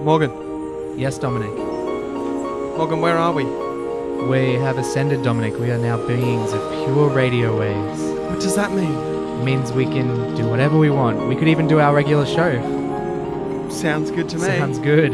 Morgan. Yes, Dominic. Morgan, where are we? We have ascended, Dominic. We are now beings of pure radio waves. What does that mean? It means we can do whatever we want. We could even do our regular show. Sounds good to me. Sounds good.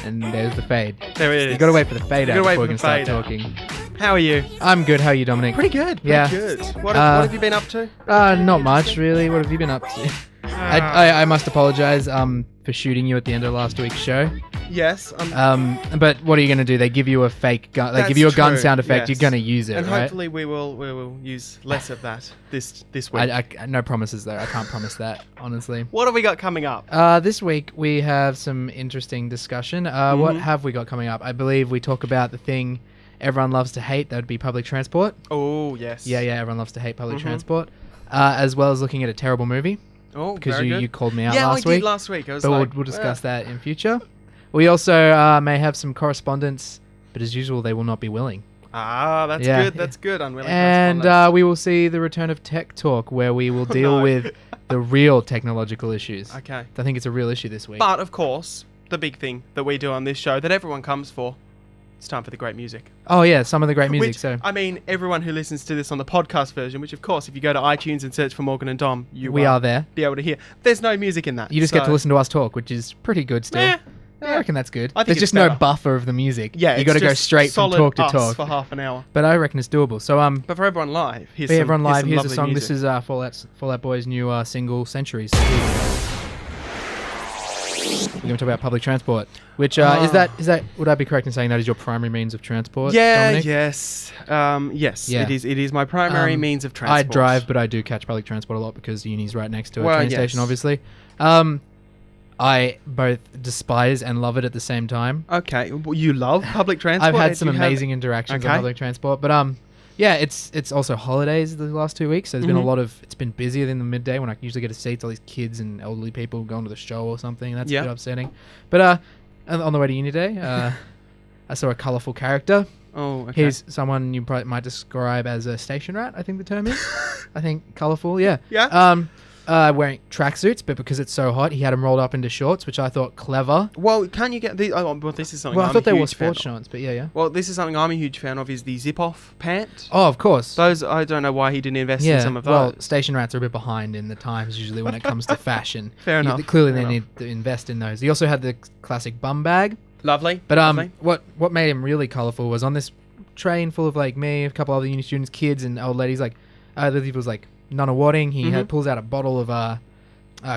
And there's the fade. There it is. You gotta wait for the fade out gotta wait before for we can the start fade out. talking. How are you? I'm good. How are you, Dominic? Pretty good. Yeah. Good. What have you been up to? Not much, really. What have you been up to? I must apologise for shooting you at the end of last week's show. Yes. But what are you going to do? They give you a fake gun. They That's give you a gun true, sound effect. yes. You're going to use it, and right? hopefully we will use less of that this week. I no promises though. I can't promise that, honestly. What have we got coming up? This week we have some interesting discussion. What have we got coming up? I believe we talk about the thing everyone loves to hate. That would be public transport. Oh, yes. Yeah. Everyone loves to hate public transport. As well as looking at a terrible movie. Oh, because very good. you called me out Yeah, last I week. did last week. I was But like, we'll discuss that in future. We also may have some correspondence, but as usual, they will not be willing. That's Yeah. good. That's good. Unwilling And Correspondent. we will see the return of Tech Talk, where we will deal no. with the real technological issues. Okay. I think it's a real issue this week. But, of course, the big thing that we do on this show that everyone comes for, it's time for the great music. Oh, yeah, some of the great music. Which, I mean, everyone who listens to this on the podcast version, which, of course, if you go to iTunes and search for Morgan and Dom, we are there. Be able to hear. There's no music in that. You just get to listen to us talk, which is pretty good still. Yeah. I reckon that's good. I think There's it's just no better. buffer of the music. Yeah, you got to it's go just straight from solid talk to us talk. for half an hour. But I reckon it's doable. So But for everyone live, here's for some, everyone live, here's a lovely song. music. This is Fall Out Boy's new single, Centuries. We're going to talk about public transport, which is that? Would I be correct in saying that is your primary means of transport? Yeah. Dominic? Yes. Yes. Yeah. It is my primary means of transport. I drive, but I do catch public transport a lot because uni's right next to a Well, train yes. station, obviously. I both despise and love it at the same time. Okay. Well, you love public transport? I've had some You have- amazing interactions Okay. on public transport, but yeah, it's also holidays the last 2 weeks, so there's been a lot of. It's been busier than the midday when I usually get to see all these kids and elderly people going to the show or something. That's a bit upsetting. But on the way to uni day, I saw a colourful character. Oh, okay. He's someone you might describe as a station rat, I think the term is. I think colourful, yeah. Yeah. Wearing tracksuits, but because it's so hot, he had them rolled up into shorts, which I thought clever. Well, can you get the? Oh, well, this is something. Well, I I'm thought a they were huge fan sports of. shorts, but yeah. Well, this is something I'm a huge fan of. Is the zip-off pant? Oh, of course. Those I don't know why he didn't invest in some of those. Well, station rats are a bit behind in the times usually when it comes to fashion. Fair enough. Clearly, Fair they enough. need to invest in those. He also had the classic bum bag. Lovely. But lovely. what made him really colourful was on this train full of like me, a couple other uni students, kids, and old ladies. Like, he was like none awarding. He pulls out a bottle of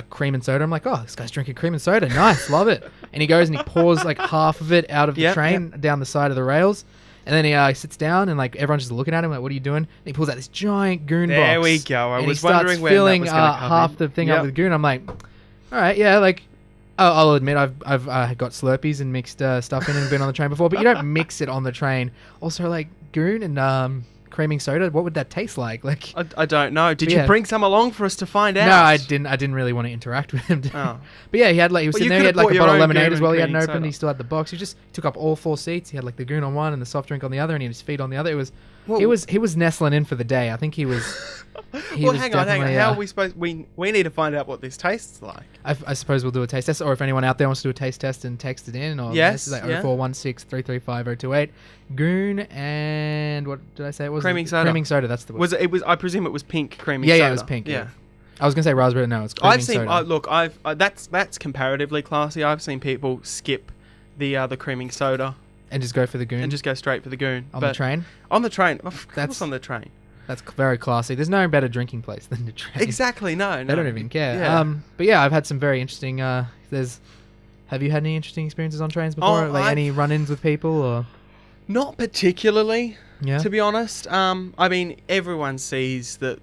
cream and soda. I'm like, oh, this guy's drinking cream and soda. Nice, love it. And he goes and he pours like half of it out of the train down the side of the rails. And then he sits down and like everyone's just looking at him like, what are you doing? And he pulls out this giant goon box. There we go. I and was he starts wondering when filling that was going to come half in. the thing up with goon. I'm like, all right, yeah, like. I'll admit I've got Slurpees and mixed stuff in and been on the train before, but you don't mix it on the train. Also, like goon and creaming soda, what would that taste like? Like I don't know. Did Yeah. you bring some along for us to find out? no, I didn't really want to interact with him. Oh. But yeah, he had like he was Well, sitting you there. He had could've like bought a your bottle of own lemonade goon as well. He and hadn't cream opened. soda. He still had the box. He just took up all 4 seats. He had like the goon on one and the soft drink on the other, and he had his feet on the other. It was he was nestling in for the day. I think he was. Well, hang on. definitely, How are we supposed? We need to find out what this tastes like. I suppose we'll do a taste test, or if anyone out there wants to do a taste test and text it in, or Yes, this is like yeah. 0416 335 028. Goon and what did I say? It was Creaming soda. Creaming soda. That's the word. Was it? I presume it was pink creamy Yeah, soda. yeah, it was pink. Yeah. I was gonna say raspberry. No, it's creaming I've seen. soda. Look, that's comparatively classy. I've seen people skip the creaming soda and just go for the goon and just go straight for the goon on the train. On the train, of course, That's- on the train. That's very classy. There's no better drinking place than the train. Exactly. No. They don't even care. Yeah. But yeah, I've had some very interesting. Have you had any interesting experiences on trains before? Oh, like any run-ins with people or? Not particularly. Yeah. To be honest, I mean, everyone sees the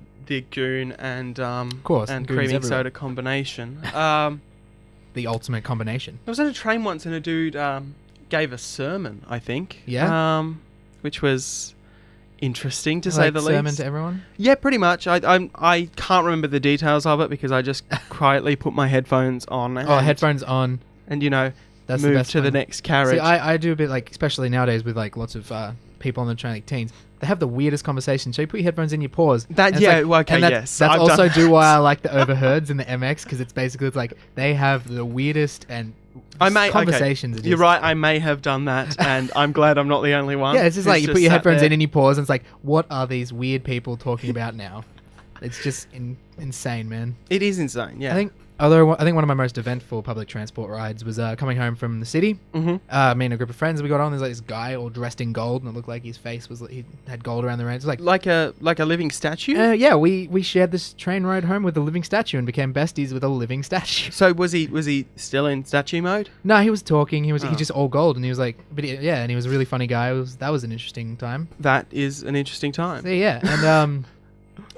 goon and course, and goon's creaming everywhere. soda combination. The ultimate combination. I was on a train once and a dude gave a sermon, I think. Yeah. Which was interesting to say the sermon least. to everyone. Yeah, pretty much. I can't remember the details of it because I just quietly put my headphones on. Headphones on. And That's the move best to the one. next carriage. See, I do a bit like, especially nowadays with like lots of people on the train, like teens. They have the weirdest conversations. So you put your headphones in, you pause. Yes. That's also why I like the overheards in the MX because it's basically like they have the weirdest and conversations. You're right. I may have done that, and I'm glad I'm not the only one. Yeah, it's just like you put your headphones in and you pause, and it's like, what are these weird people talking about now? It's just insane, man. It is insane. Yeah. I think one of my most eventful public transport rides was coming home from the city. Mm-hmm. Me and a group of friends, we got on. There's like this guy all dressed in gold, and it looked like his face he had gold around the reins. It was like a living statue. Yeah, we shared this train ride home with a living statue and became besties with a living statue. So was he still in statue mode? No, he was talking. He just all gold, and he was like, and he was a really funny guy. That was an interesting time. That is an interesting time. So, yeah, and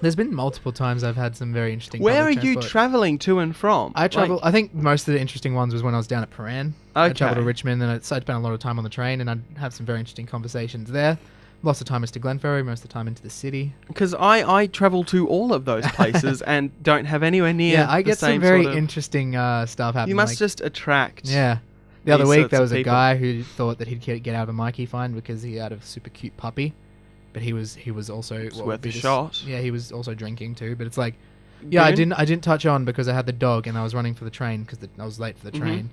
there's been multiple times I've had some very interesting. Where are you traveling to and from? I travel. I think most of the interesting ones was when I was down at Paran. I traveled to Richmond, and I spent a lot of time on the train, and I'd have some very interesting conversations there. Lots of time is to Glenferrie, most of the time into the city. Because I travel to all of those places and don't have anywhere near. Yeah, I get some very interesting stuff happening. You must just attract. Yeah. The other week there was a guy who thought that he'd get out of a Mikey fine because he had a super cute puppy. But he was also worth a shot. Yeah, he was also drinking too. But it's like, yeah, I didn't touch on because I had the dog and I was running for the train because I was late for the train,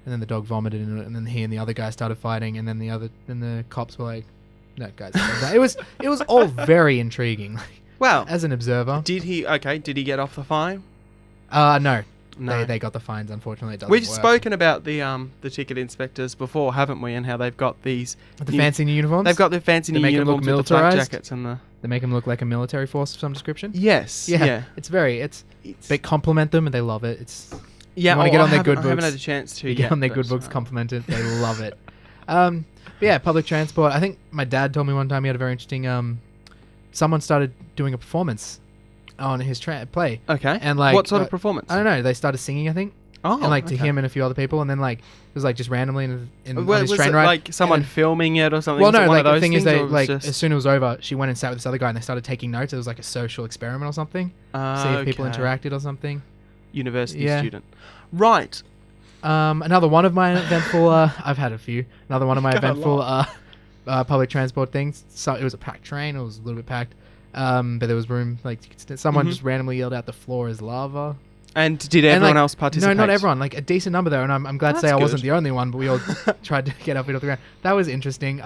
and then the dog vomited in it, and then he and the other guy started fighting, and then the cops were like, no, guys, it was all very intriguing. Well, as an observer, did he get off the fine? No. No. They got the fines, unfortunately. It doesn't We've work. spoken about the ticket inspectors before, haven't we? And how they've got these fancy new uniforms. They've got the fancy new uniforms with the flak jackets and the. They make them look like a military force of some description. Yes. Yeah. They compliment them and they love it. Yeah. You want to get on their good books. I haven't had a chance to. Get on their good books, compliment it. They love it. But yeah, public transport. I think my dad told me one time he had a very interesting. Someone started doing a performance on his play. Okay. And like, what sort of performance? I don't know. They started singing, I think. Oh. And like to him and a few other people, and then like it was like just randomly on his was train it ride. Like someone filming it or something? Well, no. Like the thing is, they like as soon as it was over, she went and sat with this other guy, and they started taking notes. It was like a social experiment or something. See if people interacted or something. University student. Right. Another one of my eventful. I've had a few. Another one of my eventful public transport things. So it was a packed train. It was a little bit packed. But there was room. Like someone just randomly yelled out, "The floor is lava." And did everyone else participate? No, not everyone. Like a decent number though, and I'm glad to say I wasn't the only one. But we all tried to get up into the ground. That was interesting.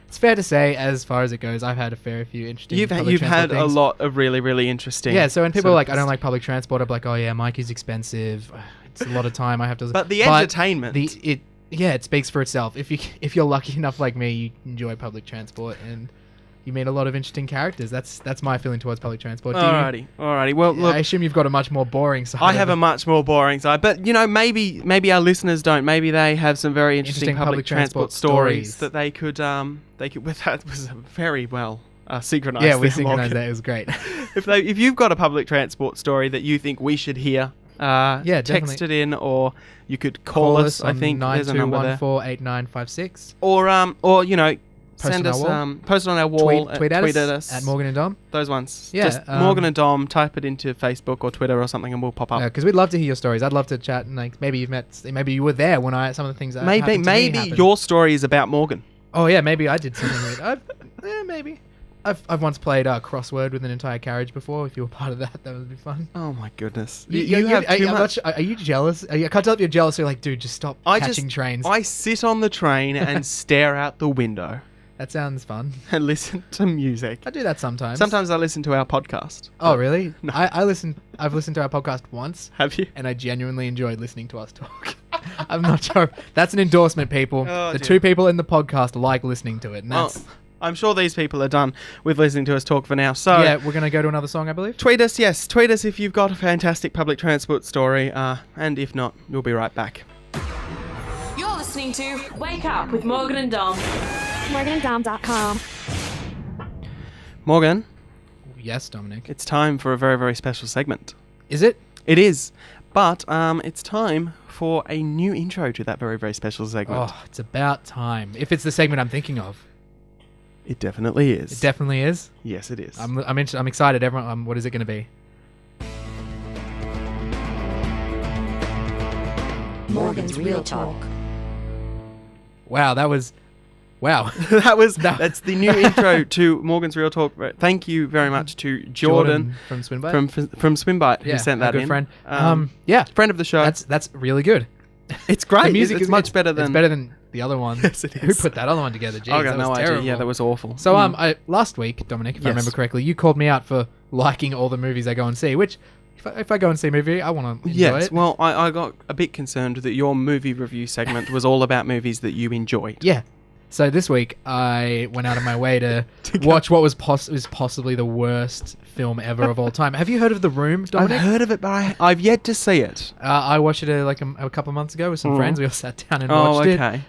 It's fair to say, as far as it goes, I've had a fair few interesting. You've had things. A lot of really, really interesting. Yeah. So when people are like, I don't like public transport, I'm like, oh yeah, Mikey's expensive. It's a lot of time. I have to. But the entertainment. It speaks for itself. If you're lucky enough like me, you enjoy public transport and you meet a lot of interesting characters. That's my feeling towards public transport. Alrighty. Well, look, I assume you've got a much more boring side. I have a much more boring side, but maybe our listeners don't. Maybe they have some very interesting public transport stories that they could. That was very well synchronized. Yeah, we synchronized that. It was great. If you've got a public transport story that you think we should hear, text it in, or you could call us. I think there's a number there. 92148956. Or send us post it on our wall, tweet at us at Morgan and Dom. Those ones. Yeah, just Morgan and Dom. Type it into Facebook or Twitter or something, and we'll pop up. Because we'd love to hear your stories. I'd love to chat, and like maybe you were there when some of the things that happened to me happened. Your story is about Morgan. Oh yeah, maybe I did something. Maybe. I've once played crossword with an entire carriage before. If you were part of that would be fun. Oh my goodness! You have too much. Are you jealous? I can't tell if you're jealous. You're like, dude, just stop catching trains. I sit on the train and stare out the window. That sounds fun. And listen to music. I do that sometimes. Sometimes I listen to our podcast. Oh really? No. I've listened to our podcast once. Have you? And I genuinely enjoyed listening to us talk. I'm not sure. That's an endorsement, people. The two people in the podcast like listening to it, and that's. I'm sure these people are done with listening to us talk for now. So yeah, we're going to go to another song, I believe. Tweet us if you've got a fantastic public transport story, and if not, we'll be right back. You're listening to Wake Up with Morgan and Dom. MorganandDom.com. Morgan. Yes, Dominic. It's time for a very, very special segment. Is it? It is. But it's time for a new intro to that very, very special segment. Oh, it's about time. If it's the segment I'm thinking of. It definitely is. It definitely is. Yes, it is. I'm excited. Everyone, what is it going to be? Morgan's Real Talk. Wow, that was. Wow. That's the new intro to Morgan's Real Talk. Thank you very much to Jordan from Swinburne. From Swinburne who sent that good in. Friend. Yeah, friend of the show. That's really good. It's great. The music it's is much better than. It's better than the other one. Yes, it is. Who put that other one together? Jeez, I got no idea. terrible. Yeah, that was awful. So last week, Dominic, if I remember correctly, you called me out for liking all the movies I go and see. Which, if I go and see a movie, I want to enjoy it. Well, I got a bit concerned that your movie review segment was all about movies that you enjoyed. Yeah. So this week, I went out of my way to watch what was possibly the worst film ever of all time. Have you heard of The Room, Dominic? I've heard of it, but I've yet to see it. I watched it a couple of months ago with some friends. We all sat down and watched it.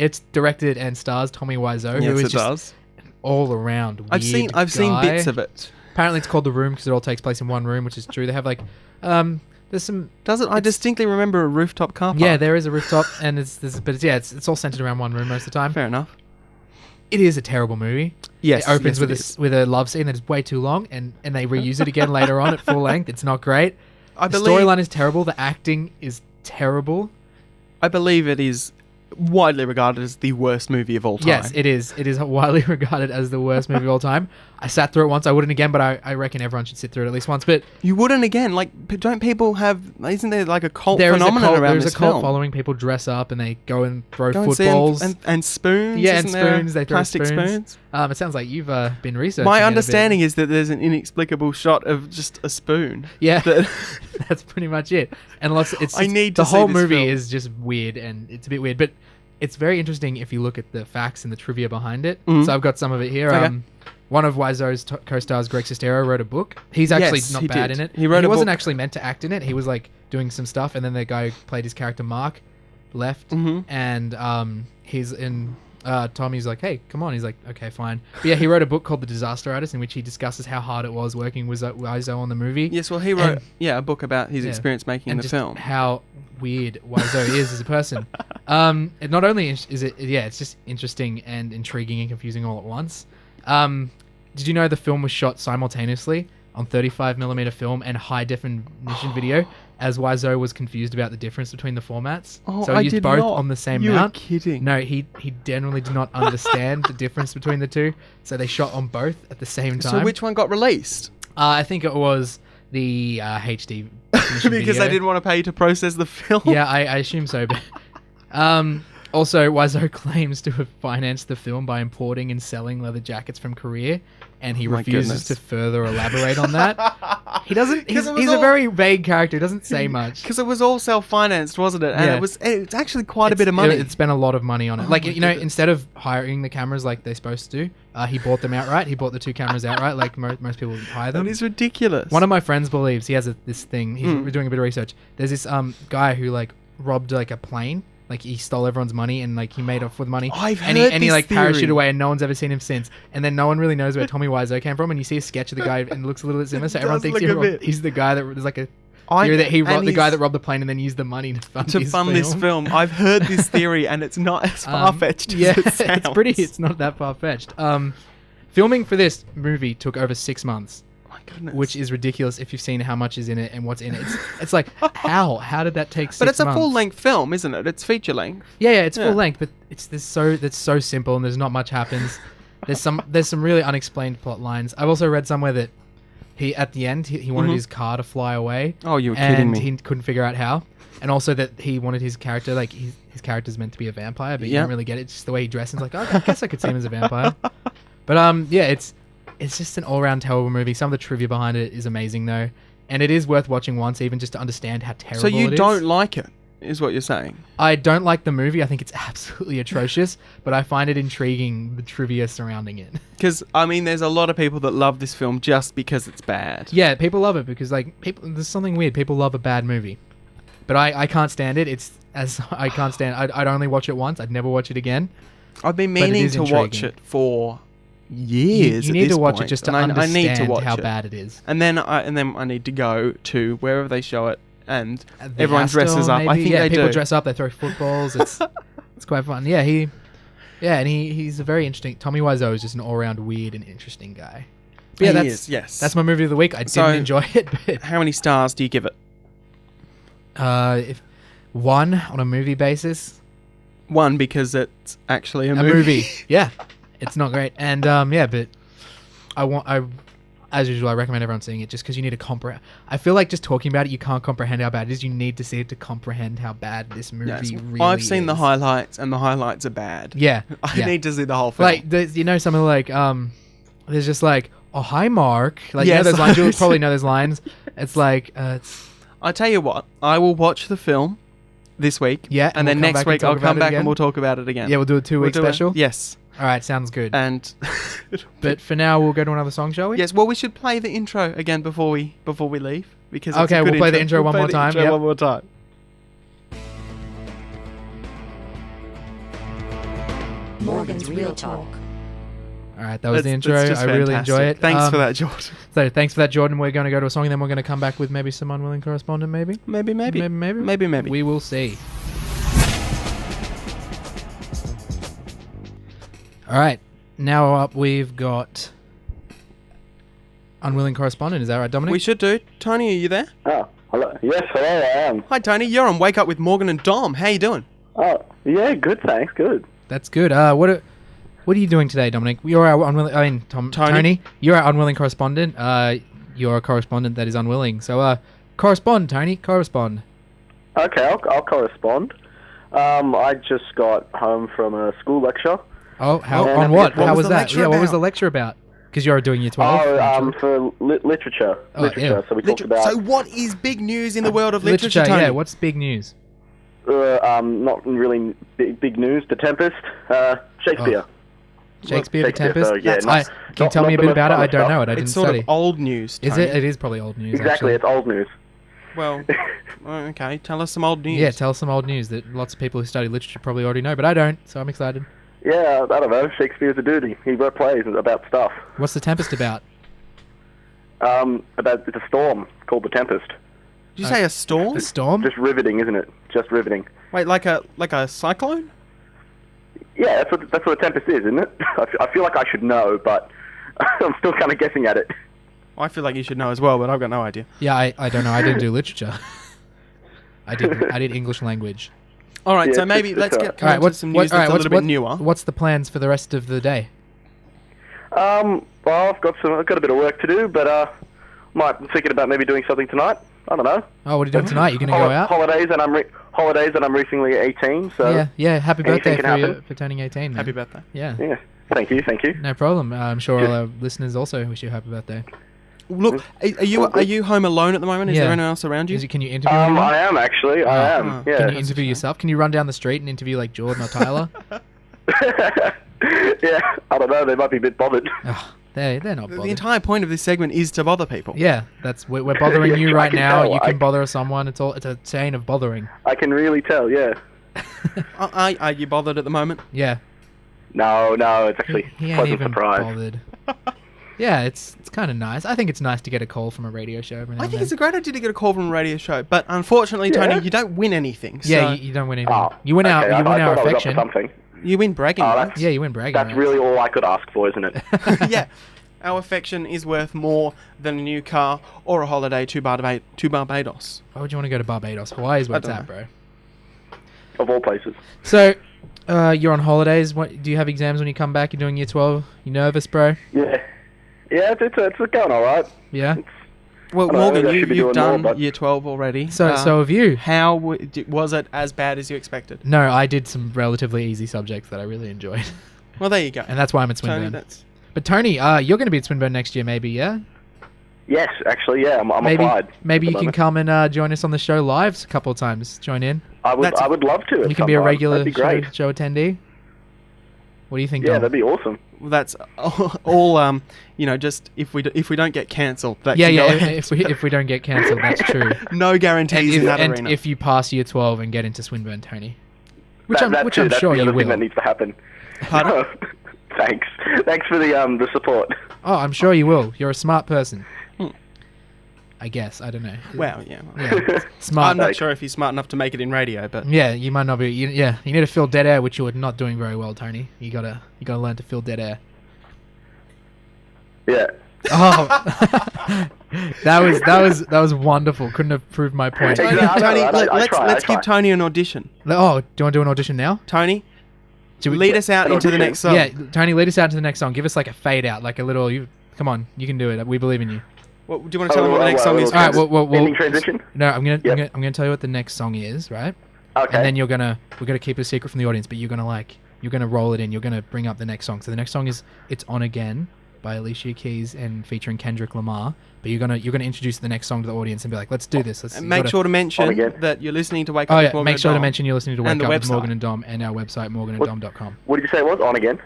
It's directed and stars Tommy Wiseau, who is just an all-around weird I've seen bits of it. Apparently, it's called The Room because it all takes place in one room, which is true. They have there's some. Does it? I distinctly remember a rooftop car park. Yeah, there is a rooftop, and it's all centered around one room most of the time. Fair enough. It is a terrible movie. Yes, it opens with a love scene that is way too long, and they reuse it again later on at full length. It's not great. The storyline is terrible. The acting is terrible. I believe it is widely regarded as the worst movie of all time. Yes, it is. It is widely regarded as the worst movie of all time. I sat through it once. I wouldn't again, but I reckon everyone should sit through it at least once. But you wouldn't again? Like, don't people have... Isn't there like a cult phenomenon around this film? There's a cult following. People dress up and they go and throw footballs. And spoons? Yeah, and spoons. They throw plastic spoons. It sounds like you've been researching. My understanding is that there's an inexplicable shot of just a spoon. Yeah, that's pretty much it. And the whole movie is just weird, and it's a bit weird, but it's very interesting if you look at the facts and the trivia behind it. Mm-hmm. So I've got some of it here. Okay. One of Wiseau's co-stars, Greg Sestero, wrote a book. He's actually not bad in it. He wasn't actually meant to act in it. He was like doing some stuff, and then the guy who played his character, Mark, left, and he's in... Tommy's like, hey, come on. He's like, okay, fine. But yeah, he wrote a book called The Disaster Artist, in which he discusses how hard it was working with Wiseau on the movie. Yes, well, he wrote a book about his experience making the film. How weird Wiseau is as a person. It not only is it, it's just interesting and intriguing and confusing all at once. Did you know the film was shot simultaneously on 35mm film and high definition video, as Wiseau was confused about the difference between the formats? So he used both on the same mount. You were kidding. No, he generally did not understand the difference between the two, so they shot on both at the same time. So which one got released? I think it was the HD because video. they didn't want to pay to process the film. Yeah, I assume so. But also, Wiseau claims to have financed the film by importing and selling leather jackets from Korea, and he refuses to further elaborate on that. He doesn't. He's a very vague character. He doesn't say much. Because it was all self-financed, wasn't it? And it's actually quite a bit of money. It spent a lot of money on it. Instead of hiring the cameras like they're supposed to do, he bought them outright. He bought the two cameras outright, like most people hire them. That is ridiculous. One of my friends believes he has this thing. We're doing a bit of research. There's this guy who robbed a plane. He stole everyone's money and he made off with money. I've heard this he theory. parachuted away and no one's ever seen him since. And then no one really knows where Tommy Wiseau came from. And you see a sketch of the guy and it looks a little bit similar. So everyone thinks he's the guy that there's a theory that he robbed the guy that robbed the plane and then used the money to fund this film. I've heard this theory and it's not as far-fetched as it sounds. It's not that far-fetched. Filming for this movie took over 6 months. Goodness. Which is ridiculous if you've seen how much is in it and what's in it. It's like, how did that take 6 months? But it's a full-length film, isn't it? It's feature-length. Yeah, it's full-length, but it's so simple and there's not much happens. There's some really unexplained plot lines. I've also read somewhere that at the end he wanted his car to fly away. Oh, you were kidding me. And he couldn't figure out how. And also that he wanted his character, his character's meant to be a vampire, but you don't really get it. It's just the way he dresses. I guess I could see him as a vampire. But it's just an all-round terrible movie. Some of the trivia behind it is amazing, though. And it is worth watching once, even just to understand how terrible it is. So you don't like it, is what you're saying? I don't like the movie. I think it's absolutely atrocious. But I find it intriguing, the trivia surrounding it. Because, there's a lot of people that love this film just because it's bad. Yeah, people love it because, there's something weird. People love a bad movie. But I can't stand it. I'd only watch it once. I'd never watch it again. I've been meaning to watch it for... years. You need to watch it just to understand how bad it is. And then I need to go to wherever they show it, and everyone dresses up. Maybe. I think they people do. dress up. They throw footballs. It's quite fun. Yeah, Yeah, and he's a very interesting... Tommy Wiseau is just an all-round weird and interesting guy. But yeah, that's my movie of the week. I didn't enjoy it, but... How many stars do you give it? If 1 on a movie basis. 1 because it's actually a movie. A movie, yeah. It's not great. And, but as usual, I recommend everyone seeing it just because you need to comprehend. I feel like just talking about it, you can't comprehend how bad it is. You need to see it to comprehend how bad this movie really is. I've seen the highlights, and the highlights are bad. Yeah. I need to see the whole film. Like, something like, there's just like, oh, hi, Mark. Like, you know those lines? You'll probably know those lines. It's like, I tell you what, I will watch the film this week. Yeah. And then next week I'll come back and we'll talk about it again. Yeah, we'll do a 2-week special. Yes. All right, sounds good. And but for now, we'll go to another song, shall we? Yes. Well, we should play the intro again before we leave because it's okay, a good we'll play the intro one more time. One more time. Morgan's Real Talk. All right, that was the intro. I really enjoy it. Thanks for that, Jordan. So thanks for that, Jordan. We're going to go to a song, and then we're going to come back with maybe some Unwilling Correspondent, maybe. Maybe. We will see. All right, now up we've got Unwilling Correspondent. Is that right, Dominic? We should do. Tony, are you there? Oh, hello. Yes, hello, I am. Hi, Tony. You're on Wake Up with Morgan and Dom. How you doing? Oh, yeah, good, thanks, good. That's good. What are you doing today, Dominic? You're our unwilling. Tony, you're our Unwilling Correspondent. You're a correspondent that is unwilling. So, correspond, Tony. Correspond. Okay, I'll correspond. I just got home from a school lecture. Oh, on what? How was that? Yeah, what was the lecture about? Because you're doing year 12. Oh, for literature. Literature. So we talked about... So what is big news in the world of literature, Tony? Yeah, what's big news? Not really big news. The Tempest. Shakespeare. Shakespeare, The Tempest? So, yeah, can you tell me a bit about it? I don't know it. I didn't study. It's sort of old news, Tony. Is it? It is probably old news, Exactly, it's old news. Well, okay. Tell us some old news. Yeah, tell us some old news that lots of people who study literature probably already know, but I don't, so I'm excited. Yeah, I don't know. Shakespeare's a dude. He wrote plays about stuff. What's The Tempest about? It's a storm called The Tempest. Did you say a storm? A storm? Just riveting, isn't it? Just riveting. Wait, like a cyclone? Yeah, that's what a tempest is, isn't it? I feel like I should know, but I'm still kind of guessing at it. I feel like you should know as well, but I've got no idea. Yeah, I don't know. I didn't do literature. I did English language. All right, so maybe let's get to some news that's a little bit newer. What's the plans for the rest of the day? Well, I've got a bit of work to do, but I'm thinking about maybe doing something tonight. I don't know. Oh, what are you doing tonight? You're going to go out? Holidays, and I'm recently 18, so... Yeah, happy birthday for turning 18. Man. Happy birthday. Yeah, thank you. No problem. I'm sure all our listeners also wish you a happy birthday. Look, are you home alone at the moment? Is there anyone else around you? Can you interview anyone? I am, actually. I am, yeah. Can you interview yourself? Can you run down the street and interview, like, Jordan or Tyler? Yeah, I don't know. They might be a bit bothered. Oh, they're not bothered. The entire point of this segment is to bother people. Yeah, we're bothering you right now. You can bother someone. It's a chain of bothering. I can really tell, yeah. Are you bothered at the moment? Yeah. No, it's actually he a ain't pleasant even surprise. Bothered. Yeah, it's kind of nice. I think it's nice to get a call from a radio show. I think it's a great idea to get a call from a radio show, but unfortunately, Tony, you don't win anything. So yeah, you don't win anything. You win our affection. You win bragging rights. Yeah, you win bragging rights. That's really all I could ask for, isn't it? Yeah. Our affection is worth more than a new car or a holiday to Barbados. Why would you want to go to Barbados? Hawaii is where it's at, bro. Of all places. So, you're on holidays. What do you have exams when you come back? You're doing year 12. You nervous, bro? Yeah. Yeah, it's going all right. Yeah. Well, Morgan, you've done year 12 already. So have you. How was it as bad as you expected? No, I did some relatively easy subjects that I really enjoyed. Well, there you go. And that's why I'm at Swinburne. But Tony, you're going to be at Swinburne next year, maybe, yeah? Yes, actually, yeah. I'm applied. Maybe you can come and join us on the show live a couple of times. Join in. I would love to. You can be a regular show attendee. What do you think? Yeah, Dom? that'd be awesome. Well, that's all. Just if we don't get cancelled. If we don't get cancelled, that's true. No guarantees in that arena. And if you pass year 12 and get into Swinburne, Tony, which I'm that's sure the you other will. thing that needs to happen. Pardon? Thanks for the support. Oh, I'm sure you will. You're a smart person. I guess. I don't know. Well, yeah. Yeah. Smart. I'm not sure if he's smart enough to make it in radio, but Yeah, you might not be. You need to fill dead air, which you're not doing very well, Tony. You gotta learn to fill dead air. Yeah. Oh, that was wonderful. Couldn't have proved my point. Tony, Exactly. let's give Tony an audition. Oh, do you want to do an audition now? Tony, Should we lead us out into the next song. Yeah, Tony, lead us out to the next song. Give us like a fade out, like a little. Come on, you can do it. We believe in you. What, do you want to tell them what the next song is? All right. Well, ending transition? No, I'm gonna tell you what the next song is, right? Okay. And then we're gonna keep it a secret from the audience, but you're gonna roll it in. You're gonna bring up the next song. So the next song is "It's On Again" by Alicia Keys and featuring Kendrick Lamar. But you're gonna introduce the next song to the audience and be like, let's do this. And make sure to mention that you're listening to Wake Up with Morgan make sure and to Dom. mention you're listening to Wake And the Up with website. Morgan and Dom and our website morgananddom.com. What did you say it was? On again?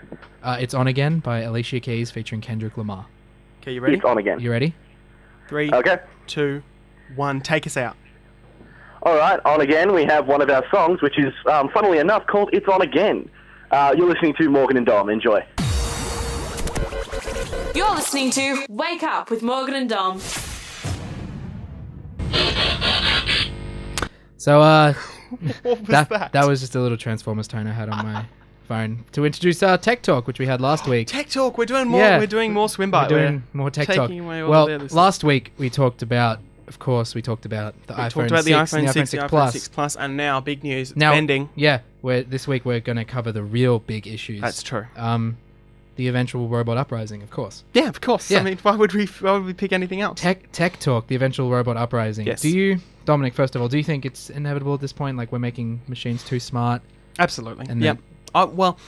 It's On Again by Alicia Keys featuring Kendrick Lamar. Okay, you ready? It's on again. You ready? 3, Okay. 2, 1. Take us out. All right, on again, we have one of our songs, which is, funnily enough, called It's On Again. You're listening to Morgan and Dom. Enjoy. You're listening to Wake Up with Morgan and Dom. So What was that? that was just a little Transformers tone I had on my phone to introduce Tech Talk, which we had last week. Tech Talk. We're doing more. Yeah. We're doing more Swinburne. We're doing more Tech Talk. taking away all Well, the others. last week we talked about the iPhone 6, We talked about the the iPhone iPhone 6, 6 the iPhone Plus. 6 Plus, and now big news. It's Now, pending. yeah, this week we're going to cover the real big issues. That's true. The eventual robot uprising, of course. Yeah, of course. Yeah. I mean, why would we pick anything else? Tech Talk, the eventual robot uprising. Yes. Do you, Dominic, first of all, do you think it's inevitable at this point? Like we're making machines too smart? Absolutely. And Yep. Well,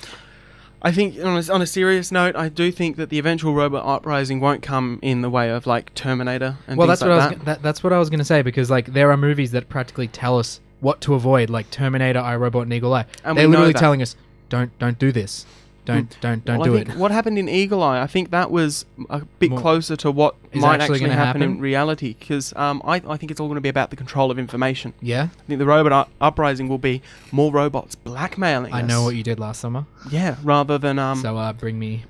I think on a serious note, I do think that the eventual robot uprising won't come in the way of like Terminator and Well, things that's like that. that's what I was going to say, because like there are movies that practically tell us what to avoid, like Terminator, iRobot, and Eagle Eye. And They're we know literally that. telling us, don't do this. Don't Well, do I think it. What happened in Eagle Eye, I think that was a bit More- closer to what is might actually actually gonna happen in happen? reality, because I think it's all going to be about the control of information. Yeah, I think the robot uprising will be more robots blackmailing us. I know what you did last summer. Yeah, rather than So bring me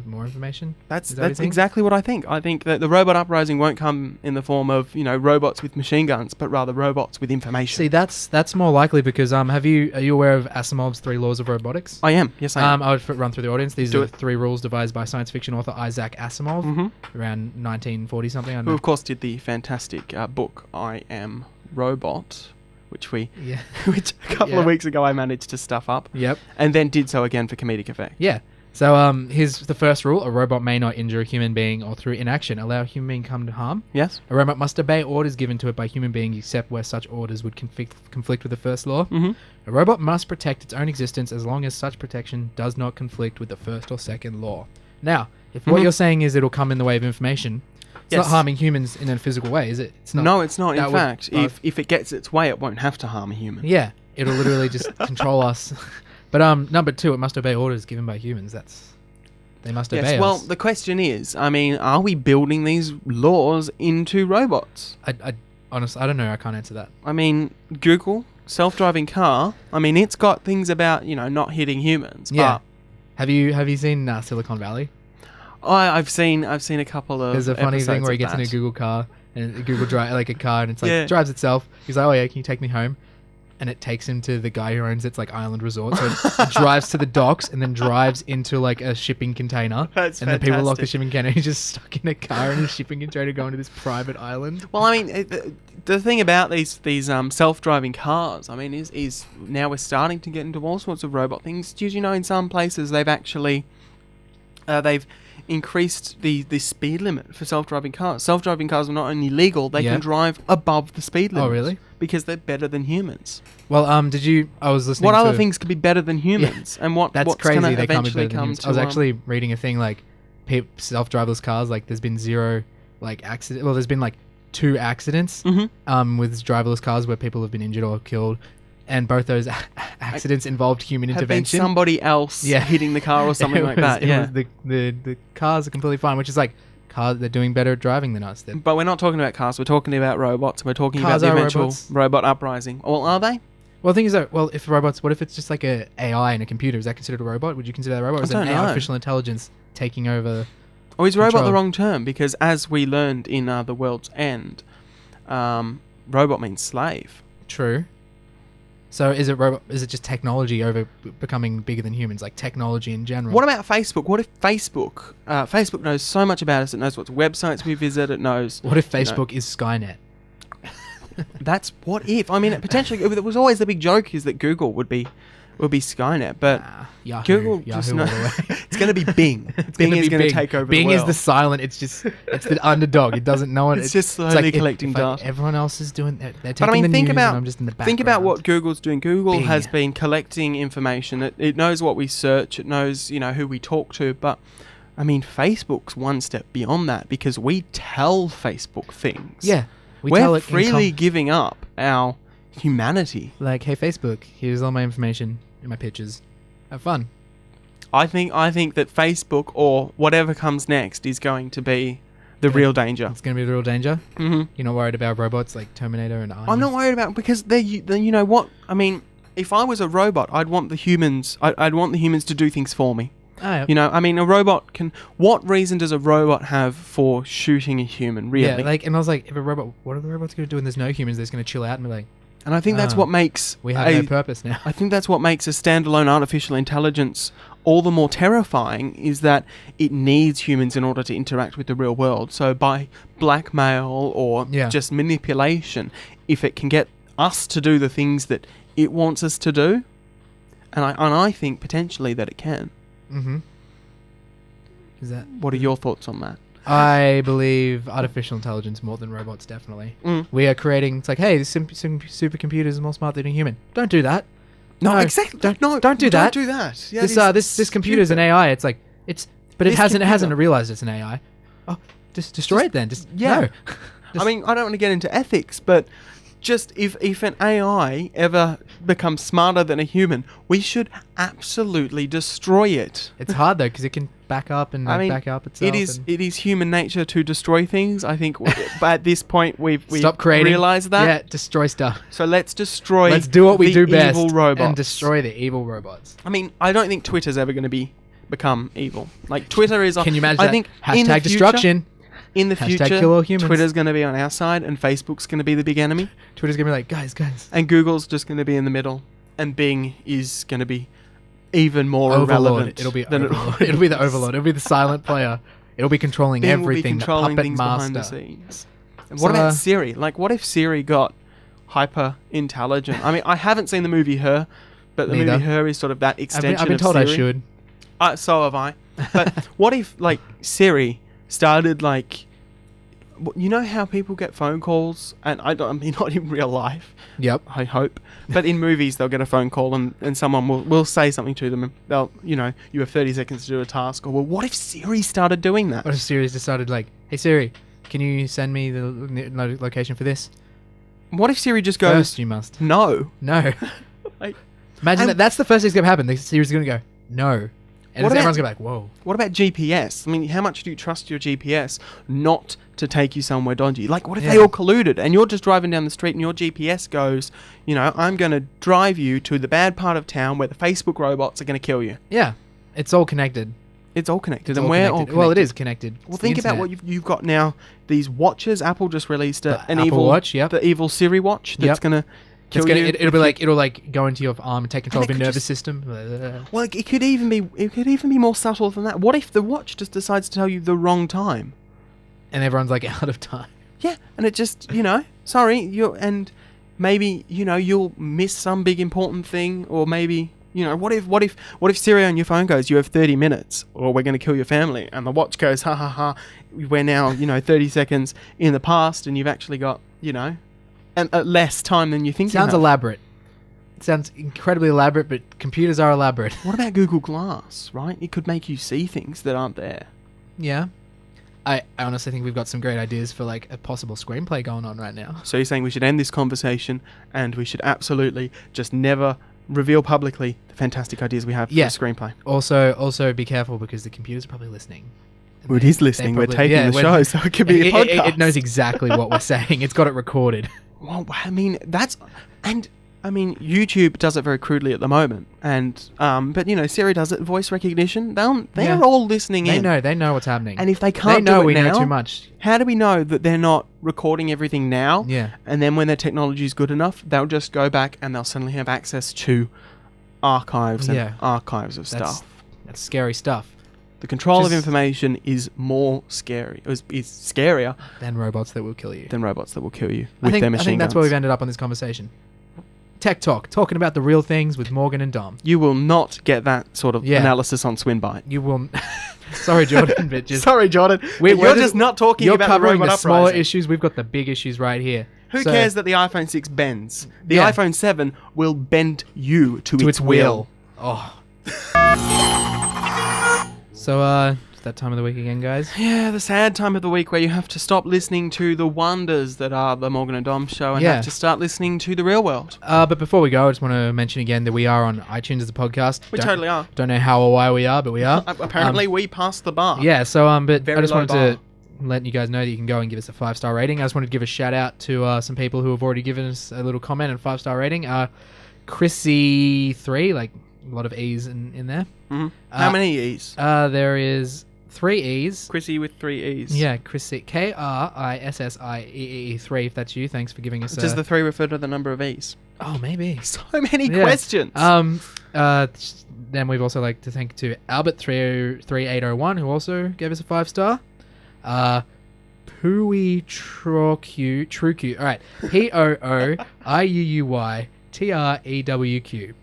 more information. That's Is that what you think? exactly what I think. I think that the robot uprising won't come in the form of robots with machine guns, but rather robots with information. See, that's more likely because are you aware of Asimov's 3 laws of robotics? I am. Yes, I am. I would run through the audience. These Do are it. 3 rules devised by science fiction author Isaac Asimov around 1940 something. I don't Who know. of course did the fantastic book I Am Robot, which which a couple Yeah. of weeks ago I managed to stuff up. Yep. And then did so again for comedic effect. Yeah. So here's the first rule: a robot may not injure a human being or through inaction allow a human being come to harm. Yes. A robot must obey orders given to it by human beings except where such orders would conflict with the first law. Mhm. A robot must protect its own existence as long as such protection does not conflict with the first or second law. Now, if what you're saying is it'll come in the way of information, it's not Yes. harming humans in a physical way, is it? It's not. No, it's not. that In would- fact, if it gets its way, it won't have to harm a human. Yeah, it'll literally just control us. But number 2, it must obey orders given by humans. They must obey Yes. Well, us. the question is, I mean, are we building these laws into robots? I honestly, I don't know. I can't answer that. I mean, Google self-driving car. I mean, it's got things about not hitting humans. Yeah. Have you seen Silicon Valley? But I've seen a couple of. There's a funny thing episodes where he of gets in a that. Google car and a Google drive like a car and it's like Yeah. drives itself. He's like, oh yeah, can you take me home? And it takes him to the guy who owns it's like Island Resort. So it drives to the docks and then drives into like a shipping container. That's and the people lock the fantastic. shipping container. He's just stuck in a car in a shipping container going to this private island. Well, I mean, the thing about these self-driving cars, I mean, is now we're starting to get into all sorts of robot things. Did you know in some places they've actually they've increased the speed limit for self-driving cars. Self-driving cars are not only legal, they Yeah. can drive above the speed limit. Oh, really? Because they're better than humans. Well, I was listening What to... other things could be better than humans? And That's what's crazy. gonna They can't be eventually better than come humans. to? I was actually reading a thing like self-driverless cars. Like there's been 0 like accident. Well, there's been like 2 accidents with driverless cars where people have been injured or killed, and both those accidents involved human have been intervention. somebody else hitting the car or something like that. Yeah. The cars are completely fine, which is like cars. They're doing better at driving than us. But we're not talking about cars. We're talking about robots. We're talking Cars about the are eventual robots. robot uprising. Well, are they? Well, the thing is that, if robots, what if it's just like a AI and a computer? Is that considered a robot? Would you consider that a robot? Or is it I don't an know. artificial intelligence taking over Or is robot the Control. wrong term? Because as we learned in The World's End, robot means slave. True. So is it robot? Is it just technology becoming bigger than humans, like technology in general? What about Facebook? What if Facebook? Facebook knows so much about us. It knows what websites we visit. It knows. What if you know, Facebook is Skynet? That's what if. I mean, potentially, it was always the big joke is that Google would be Skynet, but Yahoo, Google just Yahoo all know the way. it's going to be Bing. Bing gonna is be going to Bing. take over Bing the is world. the silent. It's the underdog. It doesn't know it. It's just slowly like collecting data. Everyone else is doing. They're taking But I mean, the think news, about and I'm just in the background. think about what Google's doing. Google Bing. has been collecting information. It knows what we search. It knows who we talk to. But I mean, Facebook's one step beyond that because we tell Facebook things. Yeah, we're tell it freely giving up our humanity. like, hey Facebook, here's all my information and my pictures. Have fun. I think that Facebook or whatever comes next is going to be the real danger. It's going to be the real danger. Mm-hmm. You're not worried about robots like Terminator and I'm not worried about because they you know what I mean. If I was a robot, I'd want the humans. I'd want the humans to do things for me. Oh, I mean, a robot can. What reason does a robot have for shooting a human? Really? yeah, like, and I was like, if a robot, what are the robots going to do when there's no humans? They're just going to chill out and be like, and I think that's what makes we have no purpose now. I think that's what makes a standalone artificial intelligence all the more terrifying is that it needs humans in order to interact with the real world. So by blackmail or just manipulation, if it can get us to do the things that it wants us to do, and I think potentially that it can. Mm-hmm. Is that? What are your thoughts on that? I believe artificial intelligence more than robots, definitely. Mm. We are creating, it's like, hey, this supercomputers are more smart than a human. Don't do that. No, exactly. Don't do that. Don't do that. Yeah, this computer's an AI. It's like, but it hasn't realized it's an AI. Oh, just destroy it then. No. I mean, I don't want to get into ethics, but just if an AI ever becomes smarter than a human, we should absolutely destroy it. It's hard though because it can back up and back up itself. It is human nature to destroy things. I think at this point we've stop creating. Realized that. Yeah, destroy stuff. So let's destroy. Let's do what we do best evil robots and destroy the evil robots. I mean, I don't think Twitter's ever going to become evil. Like Twitter is. Can you imagine? I think hashtag destruction. In the future, kill all humans. Twitter's going to be on our side and Facebook's going to be the big enemy. Twitter's going to be like, guys. And Google's just going to be in the middle. And Bing is going to be even more Overlord. irrelevant. It'll be Overlord. It'll be the Overlord. It'll be the silent player. It'll be controlling Bing everything. Will be controlling the puppet things master. behind the scenes. And what about Siri? Like, what if Siri got hyper intelligent? I mean, I haven't seen the movie Her, but the movie Her is sort of that extension of Siri. I've been told I should. So have I. But what if, like, Siri started, like... You know how people get phone calls, and I mean not in real life. Yep. I hope, but in movies they'll get a phone call and someone will say something to them. And they'll you have 30 seconds to do a task. Or well, what if Siri started doing that? What if Siri decided like, hey Siri, can you send me the location for this? What if Siri just goes? First, you must. No. Like, imagine that's the first thing's gonna happen. The Siri's gonna go no. And everyone's going to be like, whoa. What about GPS? I mean, how much do you trust your GPS not to take you somewhere dodgy? Like, what if they all colluded and you're just driving down the street and your GPS goes, I'm going to drive you to the bad part of town where the Facebook robots are going to kill you. Yeah. It's all connected. It's all connected. It's and all we're connected. all connected. Well, it is connected. Well, think about what you've got now. These watches. Apple just released an Apple evil Watch, yep. The evil Siri watch that's going to... It'll like go into your arm and take control of your nervous system. Well, it could even be more subtle than that. What if the watch just decides to tell you the wrong time, and everyone's like out of time? Yeah, and it just sorry, and maybe you'll miss some big important thing, or maybe what if Siri on your phone goes, you have 30 minutes, or we're going to kill your family, and the watch goes, ha ha ha, we're now 30 seconds in the past, and you've actually got and less time than you think. Sounds elaborate. It sounds incredibly elaborate, but computers are elaborate. What about Google Glass, right? It could make you see things that aren't there. Yeah. I honestly think we've got some great ideas for like a possible screenplay going on right now. So you're saying we should end this conversation and we should absolutely just never reveal publicly the fantastic ideas we have for the screenplay. Also be careful because the computer's probably listening. Well, it is listening. We're taping the show, so it could be a podcast. It knows exactly what we're saying. It's got it recorded. Well, I mean, and I mean, YouTube does it very crudely at the moment, and but Siri does it. Voice recognition. They're all listening in. They know what's happening. And if they can't they know do it we now, know too much. how do we know that they're not recording everything now? Yeah. And then when their technology is good enough, they'll just go back and they'll suddenly have access to archives and archives of stuff. That's scary stuff. The control of information is more scary. Is scarier Than robots that will kill you. than robots that will kill you I with think, their machine I think that's guns. where we've ended up on this conversation. Tech Talk, talking about the real things with Morgan and Dom. You will not get that sort of analysis on Swinburne. You will. Sorry, Jordan, but just Sorry, Jordan. You're just not talking you're about covering the robot the smaller uprising. issues. We've got the big issues right here. Who So- cares that the iPhone 6 bends? The Yeah. iPhone 7 will bend you to its will. Oh. So, it's that time of the week again, guys. Yeah, the sad time of the week where you have to stop listening to the wonders that are the Morgan and Dom show and have to start listening to the real world. But before we go, I just want to mention again that we are on iTunes as a podcast. We totally are. Don't know how or why we are, but we are. Apparently, we passed the bar. Yeah, so but Very I just low wanted bar. to let you guys know that you can go and give us a 5-star rating. I just wanted to give a shout out to some people who have already given us a little comment and 5-star rating. Chrissy3, like a lot of E's in there. Mm-hmm. How many E's? There is 3 E's. Chrissy with 3 E's. Yeah, Chrissy, KRISSIEE 3. If that's you, thanks for giving us. Does the 3 refer to the number of E's? Oh, maybe. So many Yeah. questions. Then we've also like to thank to Albert 33801 who also gave us a 5-star. Pooey Trueq. All right, POOIUUYTREWQ.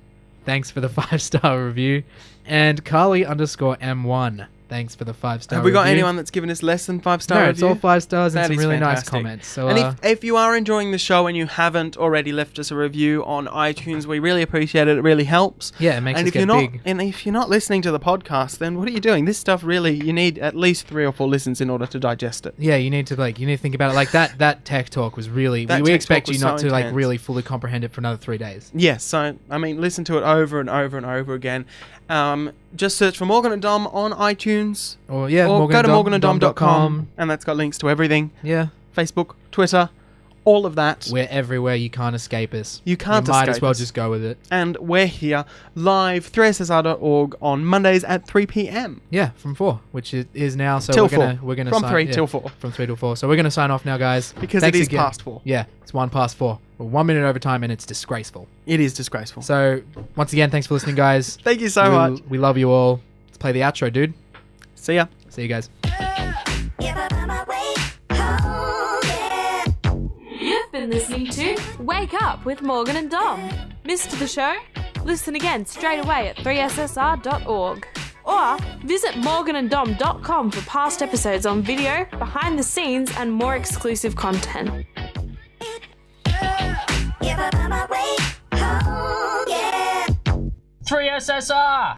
Thanks for the 5-star review. And Carly_M1. Thanks for the 5-star Have we got review. anyone that's given us less than 5-star No, review? it's all 5 stars and That some is really nice fantastic. comments. So, and if you are enjoying the show and you haven't already left us a review on iTunes, we really appreciate it. It really helps. yeah, it makes And us if you're get not, big. and if you're not listening to the podcast, then what are you doing? This stuff really, you need at least 3 or 4 listens in order to digest it. Yeah, you need to think about it. Like that tech talk was really. That We tech expect talk you was not so to like intense. really fully comprehend it for another 3 days. Yes, so I mean, listen to it over and over and over again. Just search for Morgan and Dom on iTunes, Or go to morgananddom.com, and that's got links to everything: Yeah, Facebook, Twitter, all of that. we're everywhere. You can't escape us. You can't might as escape well us. just go with it. And we're here live 3ssr.org on Mondays at 3 p.m. Yeah, from 4, which it is now. So Till we're gonna From sign, 3 yeah, till 4. From 3 till 4. So we're gonna sign off now, guys. Because Thanks it is again. past 4. Yeah, it's 1 past 4. We're 1 minute over time, and it's disgraceful. It is disgraceful. So once again, thanks for listening, guys. Thank you so much. We love you all. Let's play the outro, dude. See ya. See you guys. You've been listening to Wake Up with Morgan and Dom. Missed the show? Listen again straight away at 3ssr.org. Or visit morgananddom.com for past episodes on video, behind the scenes, and more exclusive content. 3SSR!